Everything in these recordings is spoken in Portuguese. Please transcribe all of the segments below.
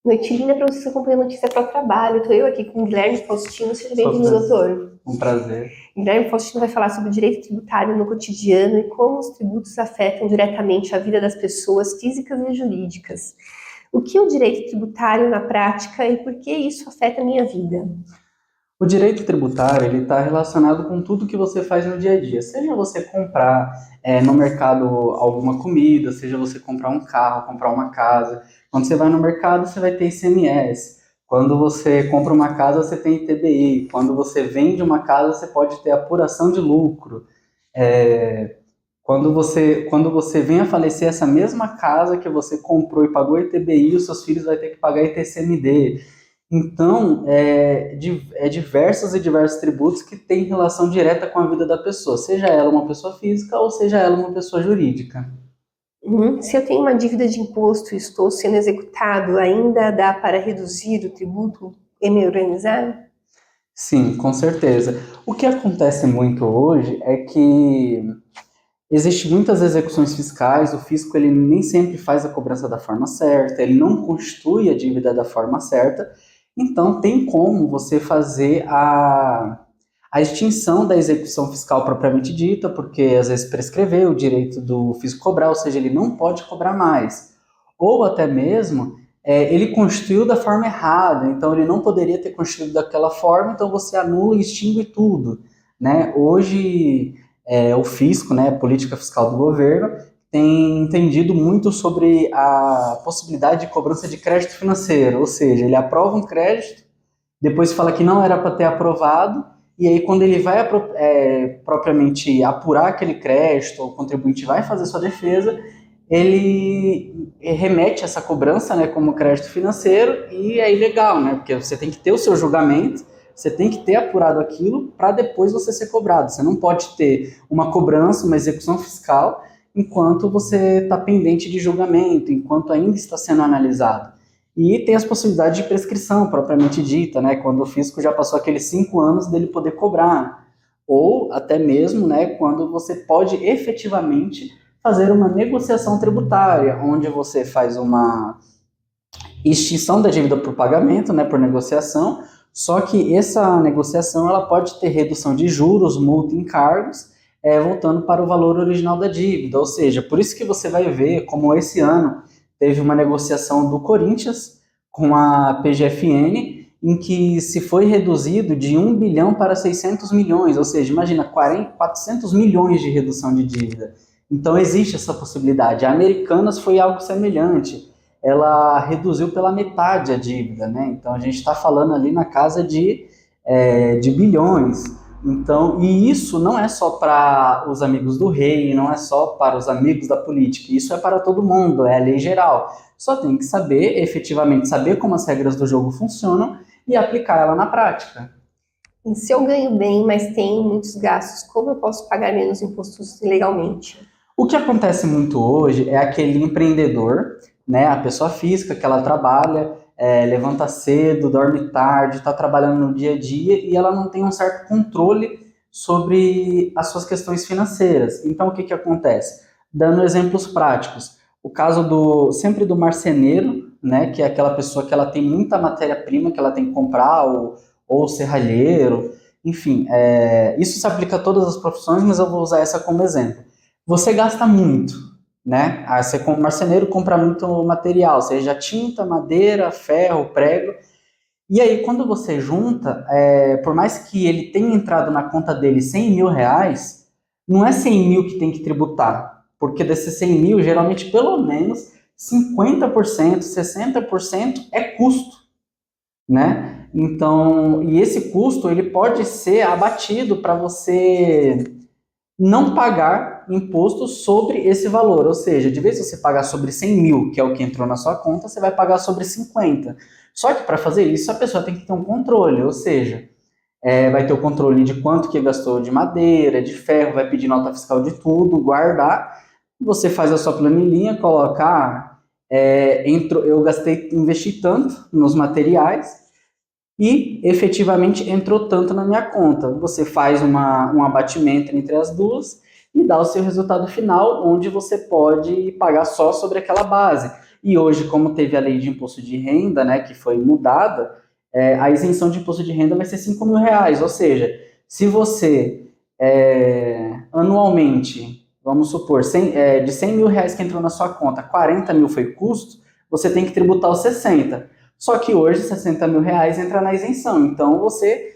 Noite linda para vocês acompanhar a notícia para o trabalho. Estou eu aqui com o Guilherme Faustino. Seja bem-vindo, Sofra. doutor. Um prazer. Guilherme Faustino vai falar sobre o direito tributário no cotidiano e como os tributos afetam diretamente a vida das pessoas físicas e jurídicas. O que é o direito tributário na prática e por que isso afeta a minha vida? O direito tributário ele está relacionado com tudo que você faz no dia a dia. Seja você comprar no mercado alguma comida, seja você comprar um carro, comprar uma casa. Quando você vai no mercado, você vai ter ICMS. Quando você compra uma casa, você tem ITBI. Quando você vende uma casa, você pode ter apuração de lucro. É, quando você vem a falecer, essa mesma casa que você comprou e pagou ITBI, os seus filhos vão ter que pagar ITCMD. Então, diversos e diversos tributos que têm relação direta com a vida da pessoa, seja ela uma pessoa física ou seja ela uma pessoa jurídica. Se eu tenho uma dívida de imposto e estou sendo executado, ainda dá para reduzir o tributo e me organizar? Sim, com certeza. O que acontece muito hoje é que existem muitas execuções fiscais, o fisco ele nem sempre faz a cobrança da forma certa, ele não constitui a dívida da forma certa, então tem como você fazer a extinção da execução fiscal propriamente dita, porque às vezes prescreveu o direito do fisco cobrar, ou seja, ele não pode cobrar mais. Ou até mesmo, ele constituiu da forma errada, então ele não poderia ter constituído daquela forma, então você anula e extingue tudo. Né? Hoje, o fisco, né, a política fiscal do governo, tem entendido muito sobre a possibilidade de cobrança de crédito financeiro, ou seja, ele aprova um crédito, depois fala que não era para ter aprovado, e aí quando ele vai propriamente apurar aquele crédito, o contribuinte vai fazer sua defesa, ele remete essa cobrança, né, como crédito financeiro, e é ilegal, né, porque você tem que ter o seu julgamento, você tem que ter apurado aquilo para depois você ser cobrado. Você não pode ter uma cobrança, uma execução fiscal, enquanto você está pendente de julgamento, enquanto ainda está sendo analisado. E tem as possibilidades de prescrição, propriamente dita, né? Quando o fisco já passou aqueles 5 anos dele poder cobrar. Ou até mesmo, né, quando você pode efetivamente fazer uma negociação tributária, onde você faz uma extinção da dívida por pagamento, né, por negociação, só que essa negociação ela pode ter redução de juros, multa e encargos, voltando para o valor original da dívida. Ou seja, por isso que você vai ver como esse ano teve uma negociação do Corinthians com a PGFN, em que se foi reduzido de 1 bilhão para 600 milhões, ou seja, imagina 400 milhões de redução de dívida. Então existe essa possibilidade. A Americanas foi algo semelhante, ela reduziu pela metade a dívida, né? Então a gente está falando ali na casa de bilhões. Então, e isso não é só para os amigos do rei, não é só para os amigos da política, isso é para todo mundo, é a lei geral. Só tem que saber, efetivamente, saber como as regras do jogo funcionam e aplicar ela na prática. E se eu ganho bem, mas tenho muitos gastos, como eu posso pagar menos impostos legalmente? O que acontece muito hoje é aquele empreendedor, né, a pessoa física que ela trabalha, levanta cedo, dorme tarde, está trabalhando no dia a dia e ela não tem um certo controle sobre as suas questões financeiras. Então, o que que acontece? Dando exemplos práticos, o caso sempre do marceneiro, né, que é aquela pessoa que ela tem muita matéria-prima que ela tem que comprar, ou serralheiro, enfim, isso se aplica a todas as profissões, mas eu vou usar essa como exemplo. Você gasta muito, né? Você, como marceneiro, compra muito material, seja tinta, madeira, ferro, prego. E aí, quando você junta, por mais que ele tenha entrado na conta dele 100 mil reais, não é 100 mil que tem que tributar, porque desses 100 mil, geralmente, pelo menos 50%, 60% é custo, né? Então, e esse custo, ele pode ser abatido para você não pagar imposto sobre esse valor. Ou seja, de vez em você pagar sobre 100 mil, que é o que entrou na sua conta, você vai pagar sobre 50. Só que para fazer isso, a pessoa tem que ter um controle, ou seja, vai ter o controle de quanto que gastou de madeira, de ferro, vai pedir nota fiscal de tudo, guardar. Você faz a sua planilhinha, coloca, eu gastei, investi tanto nos materiais, e efetivamente entrou tanto na minha conta. Você faz um abatimento entre as duas e dá o seu resultado final, onde você pode pagar só sobre aquela base. E hoje, como teve a lei de imposto de renda, né, que foi mudada, a isenção de imposto de renda vai ser R$ 5.000. Ou seja, se você anualmente, vamos supor, de R$ 100.000 que entrou na sua conta, 40 mil foi custo, você tem que tributar os 60. Só que hoje, R$ 60.000 entra na isenção. Então, você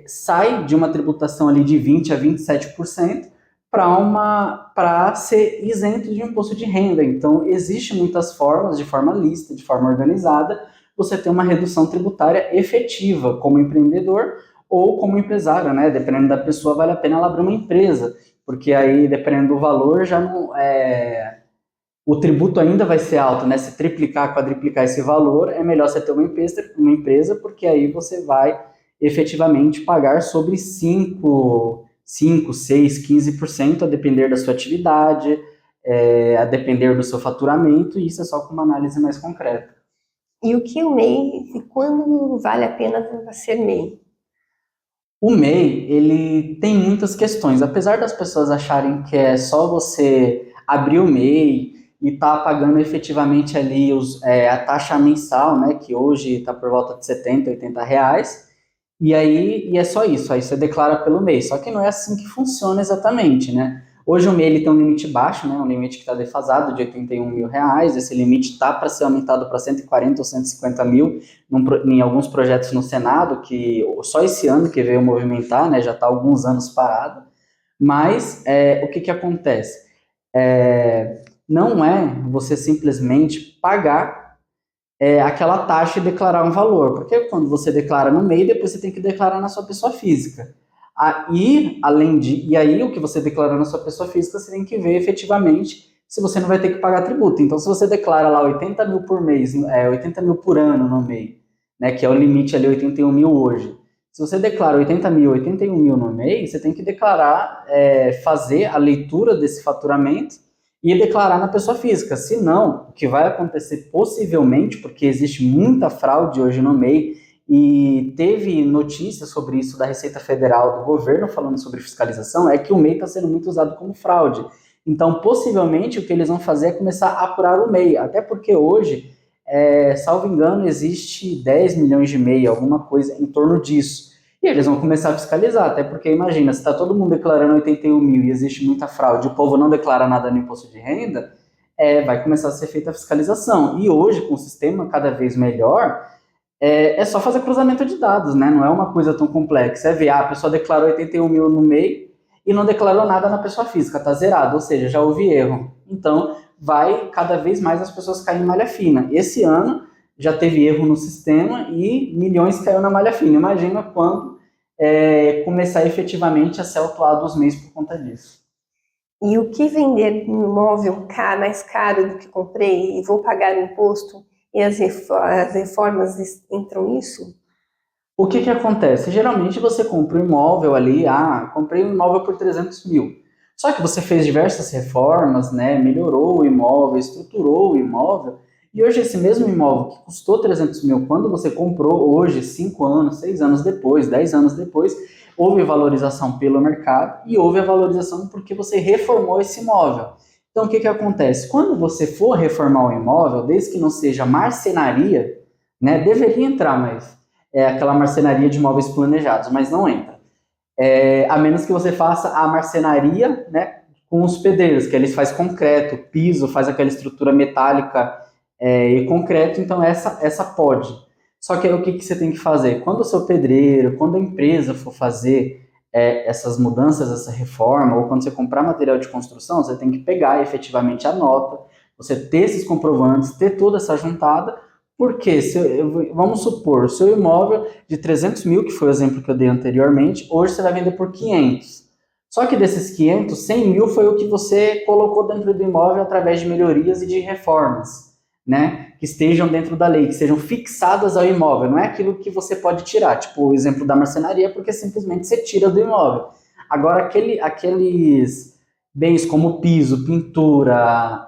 sai de uma tributação ali de 20% a 27% para ser isento de imposto de renda. Então, existem muitas formas, de forma lícita, de forma organizada, você ter uma redução tributária efetiva como empreendedor ou como empresário, né? Dependendo da pessoa, vale a pena ela abrir uma empresa, porque aí, dependendo do valor, já não o tributo ainda vai ser alto, né? Se triplicar, quadriplicar esse valor, é melhor você ter uma empresa, porque aí você vai efetivamente pagar sobre 5, 6, 15%, a depender da sua atividade, a depender do seu faturamento, e isso é só com uma análise mais concreta. E o que é o MEI e quando vale a pena ser MEI? O MEI, ele tem muitas questões. Apesar das pessoas acharem que é só você abrir o MEI e tá pagando efetivamente ali a taxa mensal, né, que hoje está por volta de R$ 70, R$ 80, e é só isso, aí você declara pelo mês. Só que não é assim que funciona exatamente, né? Hoje o MEI ele tem um limite baixo, né? Um limite que está defasado de R$ 81.000. Esse limite está para ser aumentado para 140 ou 150 mil em alguns projetos no Senado, que só esse ano que veio movimentar, né? Já está há alguns anos parado. Mas o que acontece? Não é você simplesmente pagar aquela taxa e declarar um valor, porque quando você declara no MEI, depois você tem que declarar na sua pessoa física. E aí o que você declara na sua pessoa física, você tem que ver efetivamente se você não vai ter que pagar tributo. Então, se você declara lá 80 mil por mês, 80 mil por ano no MEI, né, que é o limite ali, 81 mil hoje. Se você declara 80 mil, 81 mil no MEI, você tem que declarar, fazer a leitura desse faturamento e declarar na pessoa física. Se não, o que vai acontecer possivelmente, porque existe muita fraude hoje no MEI, e teve notícias sobre isso da Receita Federal, do governo falando sobre fiscalização, é que o MEI está sendo muito usado como fraude. Então, possivelmente, o que eles vão fazer é começar a apurar o MEI, até porque hoje, salvo engano, existe 10 milhões de MEI, alguma coisa em torno disso. E eles vão começar a fiscalizar, até porque, imagina, se está todo mundo declarando 81 mil e existe muita fraude, o povo não declara nada no imposto de renda, vai começar a ser feita a fiscalização. E hoje, com o sistema cada vez melhor, é só fazer cruzamento de dados, né? Não é uma coisa tão complexa. É ver, a pessoa declarou 81 mil no MEI e não declarou nada na pessoa física, está zerado, ou seja, já houve erro. Então, vai cada vez mais as pessoas caírem em malha fina. Esse ano já teve erro no sistema e milhões caiu na malha fina. Imagina quando começar efetivamente a ser autuado os MEIs por conta disso. E o que vender um imóvel mais caro do que comprei e vou pagar o imposto? E as reformas entram nisso? O que acontece? Geralmente você compra um imóvel ali, comprei um imóvel por 300 mil. Só que você fez diversas reformas, né, melhorou o imóvel, estruturou o imóvel, e hoje esse mesmo imóvel que custou 300 mil, quando você comprou hoje, 5 anos, 6 anos depois, 10 anos depois, houve valorização pelo mercado e houve a valorização porque você reformou esse imóvel. Então, o que acontece? Quando você for reformar o imóvel, desde que não seja marcenaria, né, deveria entrar, mas aquela marcenaria de imóveis planejados, mas não entra. A menos que você faça a marcenaria, né, com os pedreiros, que eles fazem concreto, piso, faz aquela estrutura metálica e concreto, então essa pode. Só que aí o que você tem que fazer? Quando o seu pedreiro, quando a empresa for fazer essas mudanças, essa reforma, ou quando você comprar material de construção, você tem que pegar efetivamente a nota, você ter esses comprovantes, ter toda essa juntada, porque, vamos supor, o seu imóvel de 300 mil, que foi o exemplo que eu dei anteriormente, hoje você vai vender por 500. Só que desses 500, 100 mil foi o que você colocou dentro do imóvel através de melhorias e de reformas, né? Que estejam dentro da lei, que sejam fixadas ao imóvel. Não é aquilo que você pode tirar, tipo o exemplo da marcenaria, porque simplesmente você tira do imóvel. Agora, aqueles bens como piso, pintura,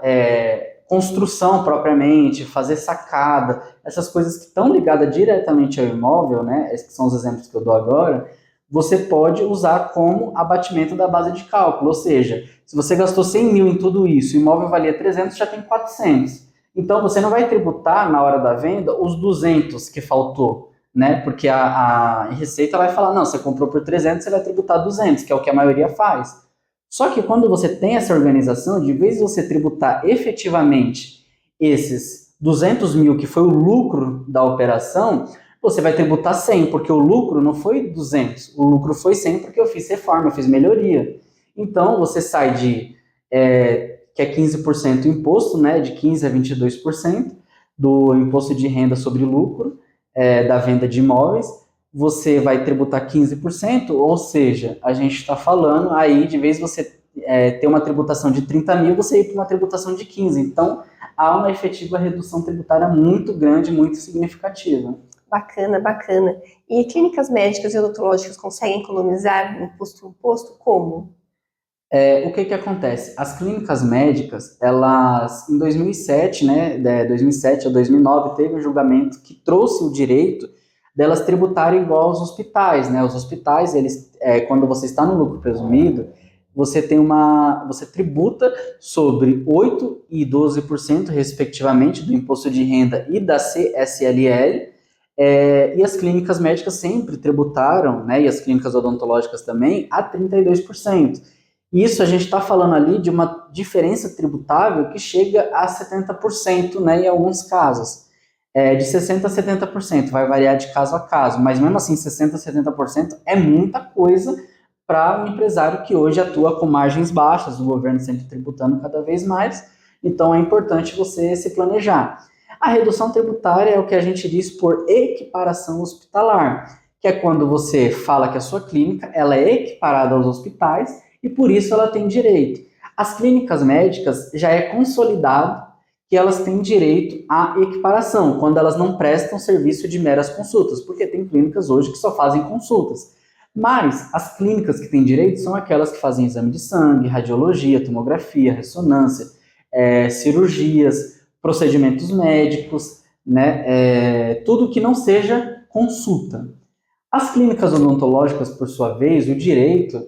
construção propriamente, fazer sacada, essas coisas que estão ligadas diretamente ao imóvel, né, esses que são os exemplos que eu dou agora, você pode usar como abatimento da base de cálculo, ou seja, se você gastou 100 mil em tudo isso, o imóvel valia 300, já tem 400. Então, você não vai tributar na hora da venda os 200 que faltou, né? Porque a Receita vai falar, não, você comprou por 300, você vai tributar 200, que é o que a maioria faz. Só que quando você tem essa organização, de vez de você tributar efetivamente esses 200 mil, que foi o lucro da operação, você vai tributar 100, porque o lucro não foi 200, o lucro foi 100 porque eu fiz reforma, eu fiz melhoria. Então, você sai de, que é 15% imposto, né, de 15% a 22% do imposto de renda sobre lucro, da venda de imóveis, você vai tributar 15%, ou seja, a gente está falando aí, de vez você ter uma tributação de 30 mil, você ir para uma tributação de 15. Então, há uma efetiva redução tributária muito grande, muito significativa. Bacana, bacana. E clínicas médicas e odontológicas conseguem economizar imposto como? O que que acontece? As clínicas médicas, elas, em 2007, né, 2007 a 2009, teve um julgamento que trouxe o direito delas tributarem igual aos hospitais, né? Os hospitais, eles, quando você está no lucro presumido, você tributa sobre 8% e 12%, respectivamente, do imposto de renda e da CSLL, e as clínicas médicas sempre tributaram, né, e as clínicas odontológicas também, a 32%. Isso a gente está falando ali de uma diferença tributável que chega a 70%, né, em alguns casos. De 60% a 70%, vai variar de caso a caso, mas mesmo assim 60% a 70% é muita coisa para um empresário que hoje atua com margens baixas, o governo sempre tributando cada vez mais, então é importante você se planejar. A redução tributária é o que a gente diz por equiparação hospitalar, que é quando você fala que a sua clínica ela é equiparada aos hospitais e por isso ela tem direito. As clínicas médicas já é consolidado que elas têm direito à equiparação, quando elas não prestam serviço de meras consultas, porque tem clínicas hoje que só fazem consultas. Mas as clínicas que têm direito são aquelas que fazem exame de sangue, radiologia, tomografia, ressonância, cirurgias, procedimentos médicos, né, tudo que não seja consulta. As clínicas odontológicas, por sua vez, o direito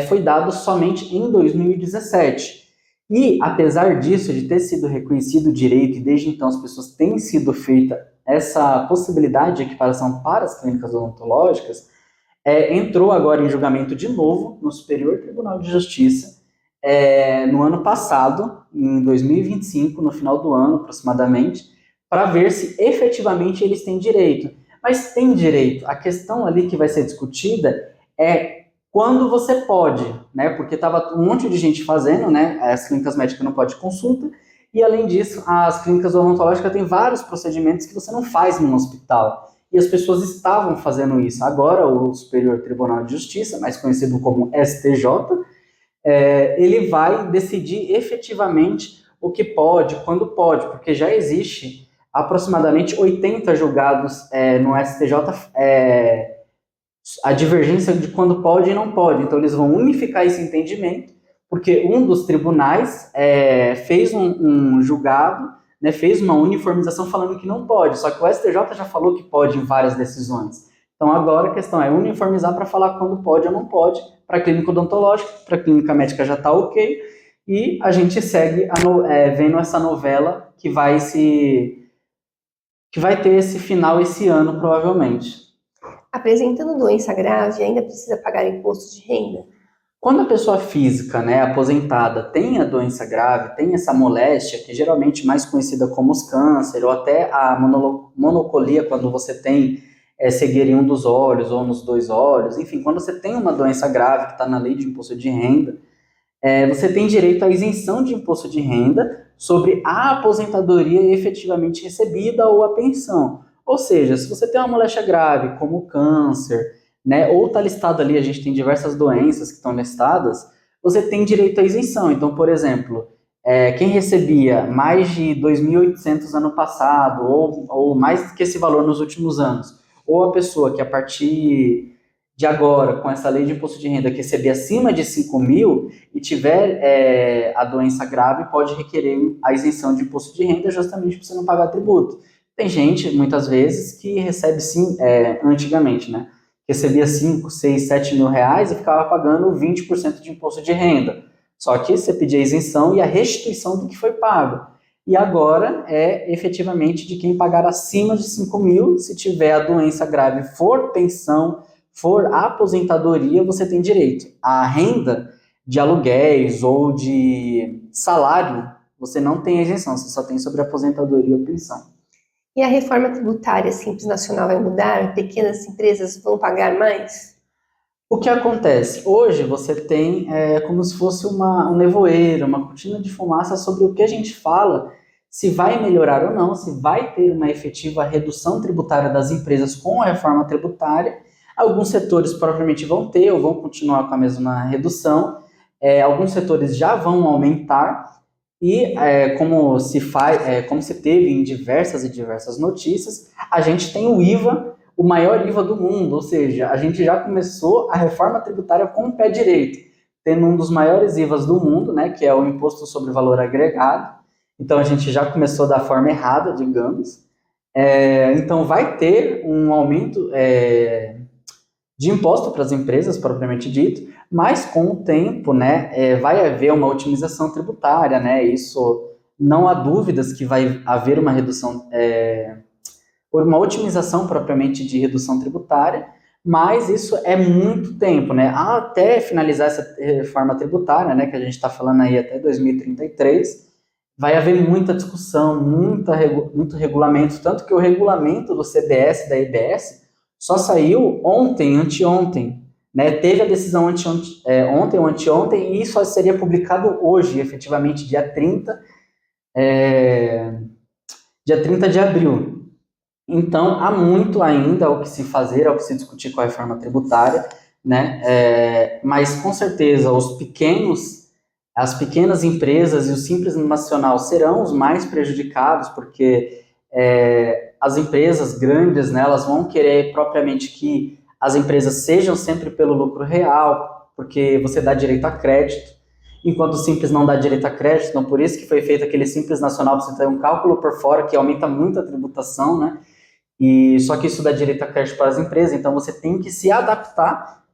foi dado somente em 2017. E, apesar disso, de ter sido reconhecido o direito, e desde então as pessoas têm sido feita essa possibilidade de equiparação para as clínicas odontológicas, entrou agora em julgamento de novo no Superior Tribunal de Justiça, no ano passado, em 2025, no final do ano aproximadamente, para ver se efetivamente eles têm direito. Mas tem direito. A questão ali que vai ser discutida é quando você pode, né? Porque estava um monte de gente fazendo, né? As clínicas médicas não podem consulta, e além disso, as clínicas odontológicas têm vários procedimentos que você não faz num hospital. E as pessoas estavam fazendo isso. Agora, o Superior Tribunal de Justiça, mais conhecido como STJ, ele vai decidir efetivamente o que pode, quando pode, porque já existe aproximadamente 80 julgados no STJ, a divergência de quando pode e não pode. Então, eles vão unificar esse entendimento, porque um dos tribunais fez um julgado, né, fez uma uniformização falando que não pode, só que o STJ já falou que pode em várias decisões. Então, agora a questão é uniformizar para falar quando pode ou não pode, para a clínica odontológica, para a clínica médica já está ok, e a gente segue vendo essa novela que vai ter esse final esse ano, provavelmente. Apresentando doença grave, ainda precisa pagar imposto de renda? Quando a pessoa física, né, aposentada, tem a doença grave, tem essa moléstia, que geralmente mais conhecida como os câncer, ou até a monocolia, quando você tem cegueira em um dos olhos ou nos dois olhos, enfim, quando você tem uma doença grave que está na lei de imposto de renda, você tem direito à isenção de imposto de renda sobre a aposentadoria efetivamente recebida ou a pensão. Ou seja, se você tem uma moléstia grave, como câncer, né, ou está listado ali, a gente tem diversas doenças que estão listadas, você tem direito à isenção. Então, por exemplo, quem recebia mais de 2.800 ano passado, ou mais que esse valor nos últimos anos, ou a pessoa que a partir de agora, com essa lei de imposto de renda, que receber acima de 5 mil e tiver a doença grave, pode requerer a isenção de imposto de renda justamente para você não pagar tributo. Tem gente, muitas vezes, que recebe sim, antigamente, né? Recebia 5, 6, 7 mil reais e ficava pagando 20% de imposto de renda. Só que você pedia a isenção e a restituição do que foi pago. e agora é efetivamente de quem pagar acima de 5 mil, se tiver a doença grave, for pensão, for aposentadoria, você tem direito. A renda de aluguéis ou de salário, você não tem isenção, você só tem sobre aposentadoria ou pensão. E a reforma tributária Simples Nacional vai mudar? Pequenas empresas vão pagar mais? O que acontece? Hoje você tem como se fosse um nevoeiro, uma cortina de fumaça sobre o que a gente fala, se vai melhorar ou não, se vai ter uma efetiva redução tributária das empresas com a reforma tributária. Alguns setores provavelmente vão ter ou vão continuar com a mesma redução, alguns setores já vão aumentar, e como se teve em diversas e diversas notícias, a gente tem o IVA, o maior IVA do mundo, ou seja, a gente já começou a reforma tributária com o pé direito, tendo um dos maiores IVAs do mundo, né, que é o Imposto sobre Valor Agregado. Então a gente já começou da forma errada, digamos. Então vai ter um aumento de imposto para as empresas, propriamente dito, mas com o tempo, né, vai haver uma otimização tributária, né, isso não há dúvidas que vai haver uma redução, uma otimização propriamente de redução tributária, mas isso é muito tempo, né, até finalizar essa reforma tributária, né, que a gente está falando aí até 2033, vai haver muita discussão, muito regulamento, tanto que o regulamento do CBS e da IBS só saiu ontem, anteontem, né? Teve a decisão ontem ou anteontem, e só seria publicado hoje, efetivamente, dia 30 de abril. Então, há muito ainda o que se fazer, ao que se discutir com a reforma tributária, né? Mas, com certeza, as pequenas empresas e o Simples Nacional serão os mais prejudicados, porque as empresas grandes, né, elas vão querer propriamente que as empresas sejam sempre pelo lucro real, porque você dá direito a crédito, enquanto o Simples não dá direito a crédito. Então, por isso que foi feito aquele Simples Nacional, para você ter um cálculo por fora, que aumenta muito a tributação, né? E só que isso dá direito a crédito para as empresas, então você tem que se adaptar,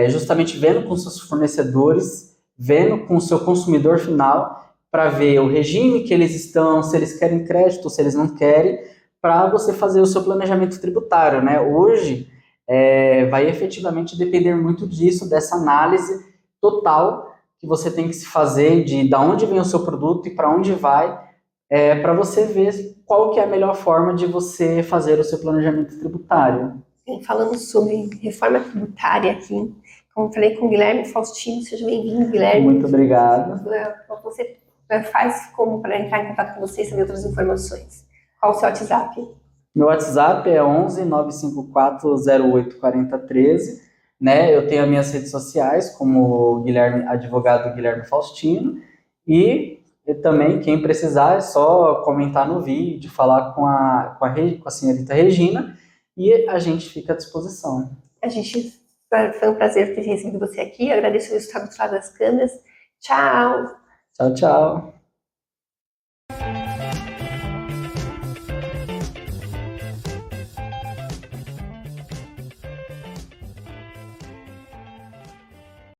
justamente vendo com seus fornecedores, vendo com o seu consumidor final, para ver o regime que eles estão, se eles querem crédito, se eles não querem, para você fazer o seu planejamento tributário, né? Hoje vai efetivamente depender muito disso, dessa análise total que você tem que se fazer de onde vem o seu produto e para onde vai, para você ver qual que é a melhor forma de você fazer o seu planejamento tributário. Falando sobre reforma tributária aqui, como falei com o Guilherme Faustino, seja bem-vindo, Guilherme. Muito obrigado. Você faz como para entrar em contato com você e saber outras informações? Qual o seu WhatsApp? Meu WhatsApp é 11 954 08 40 13, né? Eu tenho as minhas redes sociais, como advogado Guilherme Faustino, e também, quem precisar, é só comentar no vídeo, falar com a senhorita Regina, e a gente fica à disposição. Foi um prazer ter recebido você aqui, agradeço o estado das câmeras. Tchau! Tchau, tchau!